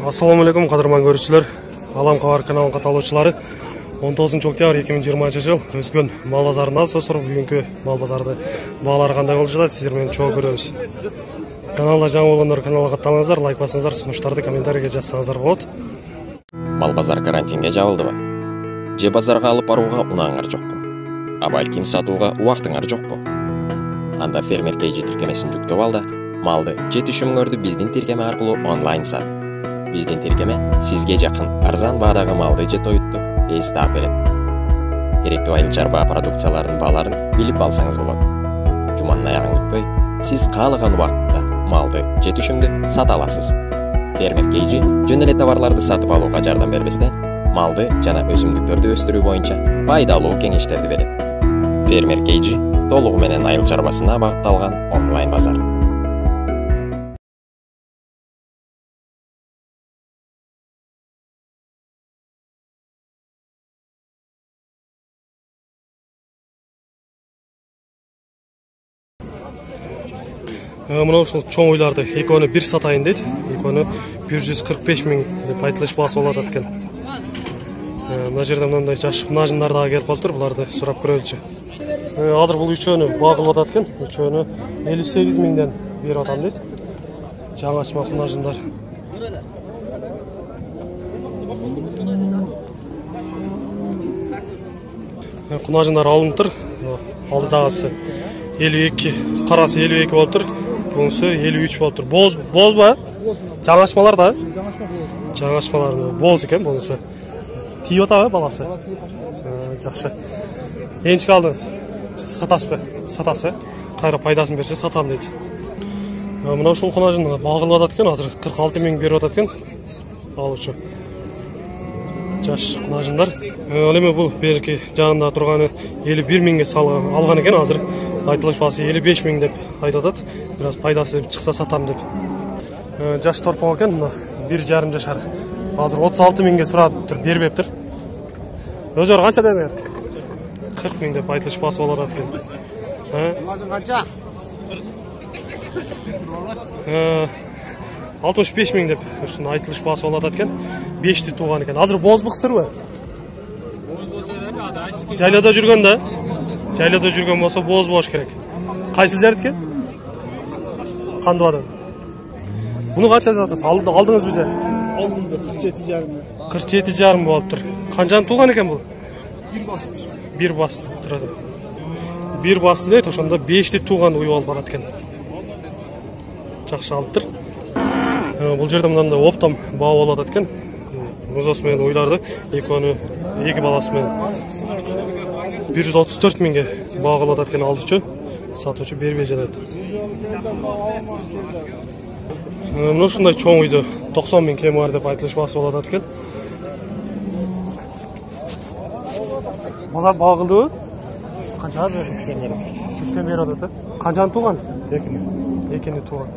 Assalamu alaikum, qadırman görüşçüler. Alam Xabar kanalının katılgıçылары. 19 oktyabr 2020 жыл Өзгөн мал базарында сосыр бүгүнкү мал базарды баалары кандай болуп жатат, сиздер менен чогуу көрөбүз. Каналга жаңы болгондор каналга катталыңыздар, лайк басыңыздар, сунуштарды комментарийге жазсаңыздар болот. Мал базар карантинге жабылдыбы? Же базарга алып барууга унааңар жокпу? А балким сатууга убактыңар жокпу? Анда фермер KG тиркемесин жүктөп ал да, малды же түшүмүңөрдү биздин тиркеме аркылуу онлайн сат. Биздин тиркеме сизге жакын арзан баадагы малды же тоютту эс таап берет. Керектүү айыл чарба продукциялардын бааларын билип алсаңыз болот. Жуманын аягын күтпөй, сиз каалаган убакытта малды же түшүмдү сата аласыз. Фермер KG жөн эле товарларды сатып алууга жардам бербестен, малды жана өсүмдүктөрдү өстүрүү боюнча пайдалуу кеңештерди берет. Фермер KG толугу менен айыл чарбасына багытталган онлайн базар. Мына ушул чоң уйларды экөөнү бир сатайын дейт. Экөөнү 145 миң деп айтылыш баасы болот экен. Мына жерде мындай жаш кунажындар дагы келип калыптыр, буларды сурап көрөлүчү. Азыр бул үчөөнү багылып атат экен. Үчөөнү 58 миңден берип атам дейт. Жаңачма кунажындар. Кунажындар алынып, алдыдагысы 52, карасы 52 болуптур. Bunысы 53 болуптур. Боз ба? Жаңашмалар да? Жаңашмалар боз экен bunысы. Тийип атабы баласы? Жакшы. Энчик алдыңыз. Сатасызбы? Сатасы. Кайра пайдасын берсе сатам дейт. Мына ушул кунажын багылып атат экен, азыр 46 миң берип атат экен. Алуучу. Жаш кунажындар. Ал эми бул берки жанында турганы 51 миңге алган экен, азыр айтылыш баасы 55 миң деп айтып атат. Бираз пайдасы чыкса сатам деп. Жаш торпок экен, мына 1,5 жашар. Азыр 36 миңге суратыптыр, бербептир. Өзөр канча дедиңер? 40 миң деп айтылыш баасы болот экен. Канча? 65 миң деп ушуну айтылыш баасы болот экен. 5ти тууган экен. Азыр боз быксырбы? Жайлада жүргөн да? Жайлада жүргөн болсо боз болуш керек. Кайсы жердики? Кандыбадан. Буну канча деп атасыз? Алдыңызбы же? Алдымды 47,5. 47,5 болуптур. Канчаны тууган экен бул? Бир бас турат. Бир басты дейт, ошондо 5ти тууган уюп алып барат экен. Жакшы алыптыр. Бул жерде мындай оптом баа болуп атат экен. Музос менен уйларды экөөнү эки баласы менен 134 миңге багылып атат экен алдычы. Сатуучу бербей жатат. Мына ушундай чоң үйдө 90 миң кем бар деп айтылыш баасы болуп атат экен. Базар багылдыбы? Канча? 80 берип атат. Канчаны тууган? Экини тууган.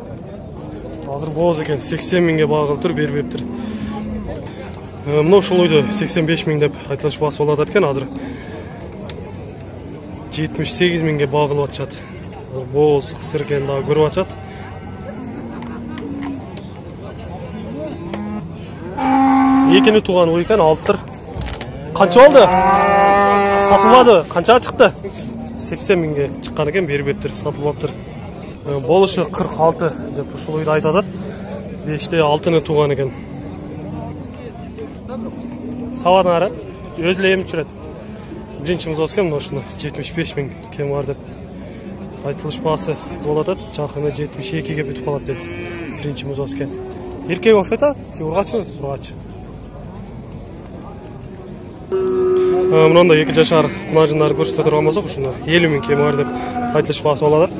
Азыр боз экен, 80 миңге багылыптыр, бербептир. Мына ушул үйдө 85 миң деп айтылыш баасы болуп атат экен, азыр 78 миңге багылып атышат. Боз кысыр экен дагы көрүп атышат. Экини тууган уй экен, алыптыр. Канча болду? Сатылбады. Канчага чыкты? 80 миңге чыккан экен, бербептир, сатылбаптыр. Болушу 46 деп ушул үйдө айтып атат. 5те 6-ны тууган экен. Сабадыңар, өз эле эмип жүрөт. Биринчи музос экен, ошону 75 миң кем бар деп айтылыш баасы болуп атат. Жакыны 72ге бүтүп калат дейт. Биринчи музос экен. Эркек окшойт а? Ургачы? Ургач. Мындай 2 жашар кунажындарды көрсөтө турган болсок, ушуну 50 миң кем бар деп айтылыш баасы болуп атат.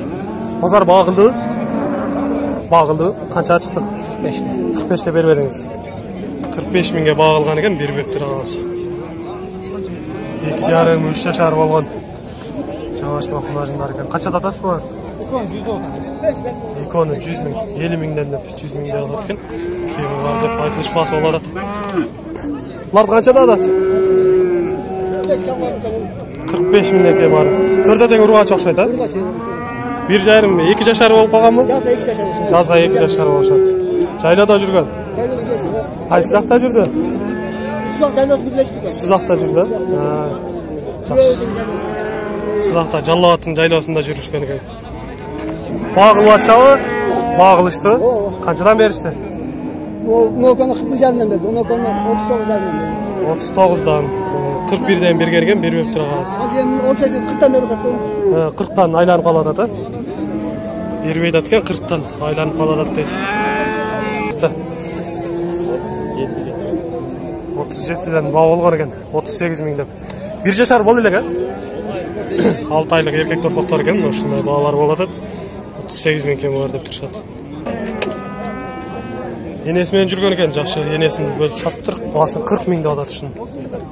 Базар багылды. Багылды. Канча чыкты? 45ке бербедиңиз. 45 миңге багылган экен, бербептир агасы. 2,5-3 жашар болгон жаңачма кунажындар экен. Канча атасыз бу? Экөөнү 100 миң, 50 миңден деп 100 миңге алат экен. Кеми бар деп айтылыш баасы болуп атат. Буларды канчада атасыз? 45 миңге бар. Төртө тең ургач окшойт а? 1,5, 2 жашар болуп калганбы? Жазга 2 жашар болушат. Жайлада жүргөн. Жайлау бірлестік. Қайсы жақта жүрді? Сузақ жайлау бірлестік. Сызақта жүрді. Сызақта Жаллабадтың жайлаусында жүрішкен екен. Бағыл атшалы, бағылышты. Қаншадан берішті? Ноканы 41 жарымдан берді. Ноканы 39 жарымдан берді. 39'dan 41'den bir gergen bir öptür ağası. Az yemin orçası 40'tan beri kattı. 40'tan aylanıp kaladı da. Bir beyt atken 40'tan aylanıp kaladı dedi. 37'den bağ olgar eken 38 min dep. Bir yaşar bol ile eken. 6 aylık erkek torpaklar eken. Oşunday bağlar boladı. 38 min kem var dep turşat. Енесімен жүрген екен, жақсы енесін бөліп саттыр, басын 40 мыңда алады үшін.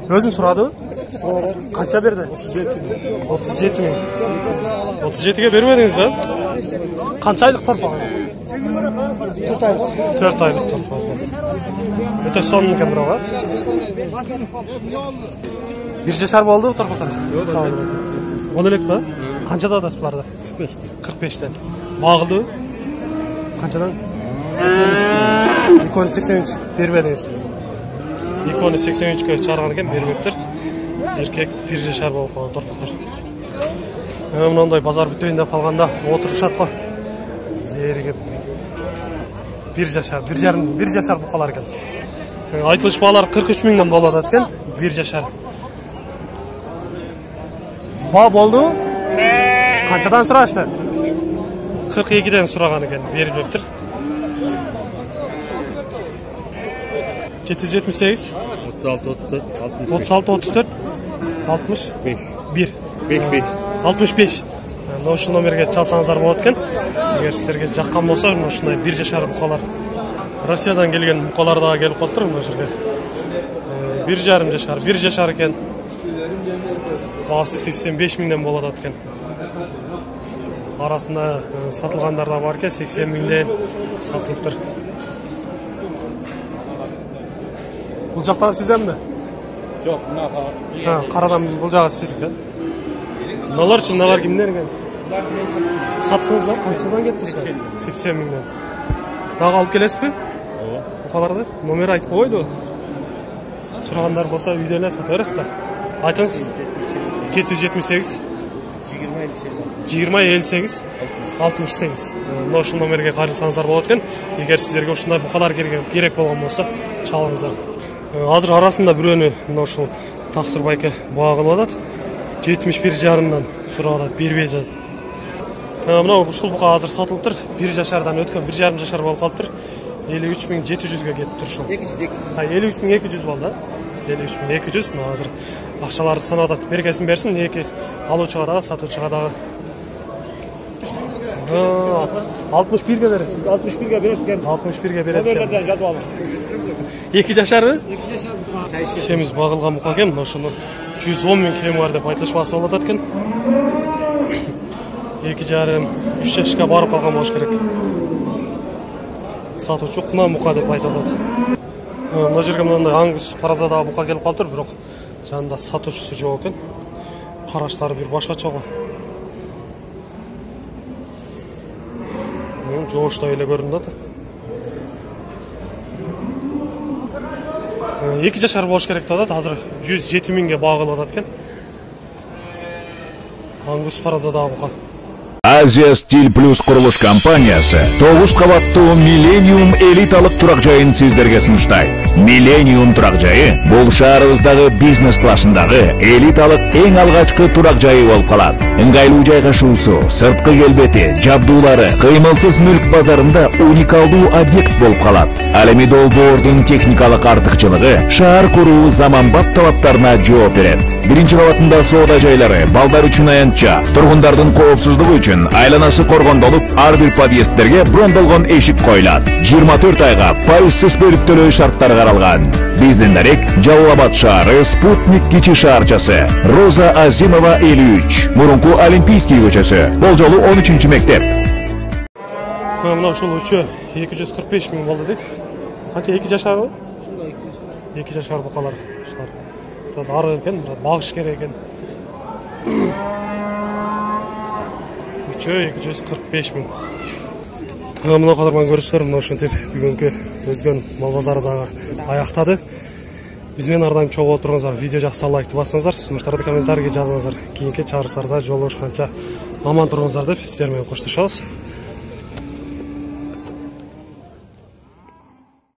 Өзін сұрады? Қанша берді? 37 мың. 37-ге бермедіңіз бе? Қанша айлық торпағы? 4 айлық торпағы. Өте соның екен бұраға. Bir yaşar болды торпақтар? Ол елек па? Қаншада адасы бұларды? 45'ten. Бағылды? Қаншадан? 283 бербедіңіз. 283'ке чарған екен бермептір. Еркек bir yaşar болып қалған торпақтар. Мынандай базар бүтейінде қалғанда отырышат қой. Зерігіп. Bir yaşar болып қалар екен. Айтылыш бағалар 43 мыңнан болады екен. Bir yaşar. Ба болды? Қаншадан сұрашты? 42'den сұраған екен берілмептір. 778 36 34 65 65 Ношу номерге çalsanızlar болады екен. Егер сіздерге жаққан болса, ошындай bir yaşar бұқалар. Россиядан келген бұқалар да келіп қалып тұр мына жерге. 1,5 yaşar, 1 yaşar екен. Бағасы 85 мыңнан болады екен. Арасында сатылғандар да бар екен, 80 мыңнан сатылып тұр. Бұл жақтағы сізден бе? Жоқ, мынаға. Қарадан бұл жағы сіздікі. Мыналар үшін, мыналар кімдер екен? Саттыңыз ба? Қаншадан кетті? 80 мыңнан. Дағы алып келесіз бе? Бұқаларды? Номер айтып қойды. Сұрағандар болса үйден сатып бересіз да. Айтыңыз. 778 20 58 68. Ношу номерге қарылсаңыздар болады екен. Егер сіздерге ушундай бұқалар керек болған болса, чалыңыздар. Азыр арасында біреуіні ошол тақсыр байке бағылып алады. 71 жарымдан сұрады, бербей жатыр. Мынау ушул бұқа азыр сатылып тұр. 1 жашардан өткен 1,5 жашар болып қалып тұр. 53.700-ге кетіп тұр шол. 53.200 болды. 53.200. Мына азыр ақшалары санап атады. Берекесін берсін, неке алушыға дағы, сатушыға дағы. 61-ге бересіз. 61-ге береді. 61-ге береді. Номерден жазып алып. 2 yaşar mı? 2 yaşar. Semiz bağılған бұқа кен, ошоны 110 мың кем бар деп айтылышпасы болады екен. 2,5-3 yaşқа барып қалған болуш керек. Сатушы құна мұқа деп айтылады. Мына жерге мынандай аңгус парададағы бұқа келіп қалып тұр, бірақ жанында сатушысы жоқ екен. Қараштары бір башқача ғой. Жоғышта еле көрінді. 2 yaşar болуш керек деді, азыр 107 мыңға бағылып атат екен. Аңгус парададағы бұқа. Азия Стиль Плюс құрылыш компаниясы 9 қабаттуу Millennium элиталық тұрақ жайын сіздерге сұныштайды. Millennium тұрақ жайы бұл шаарыбыздағы бизнес классындағы элиталық ең алғашқы тұрақ жайы болып қалады. Ыңғайлуу жайгашуусу, сырткы келбети, жабдуулары кыймылсыз мүлк базарында уникалдуу объект болып қалады. Ал эми долбоордун техникалык артыкчылыгы шаар куруу заманбап талаптарына жооп берет. Биринчи кабатында соода жайлары, балдар үчүн аянтча, тургундардын коопсуздугу үчүн айланасы коргондолуп, ар бир подъезддерге брондолгон эшик коюлат. 24 айга пайызсыз бөлүп төлөө шарттары каралган. Биздин дарек Жалал-Абад шаары, Спутник кичи шаарчасы, Роза Азимова 53, мурунку Олимпийский көчөсү, болжолу 13 мектеп. Мына ушул үчөө 245 миң болду дейт. Канча 2 жашар го? 2 жашар букалар. Biraz arı eкен, bağış керек екен. 3'e 245 миң. Мына кадырман көрүшүлөр мына ушинтип бүгүнкү өзгөн мал базары дагы аяктады. Биз менен ар дайым чогуу отуруңуздар, видео жакса лайкты басыңыздар, сунуштарды комментарийге жазыңыздар. Кийинки чыгарылыштарда жолугушканча аман туруңуздар деп сиздер менен коштошобуз.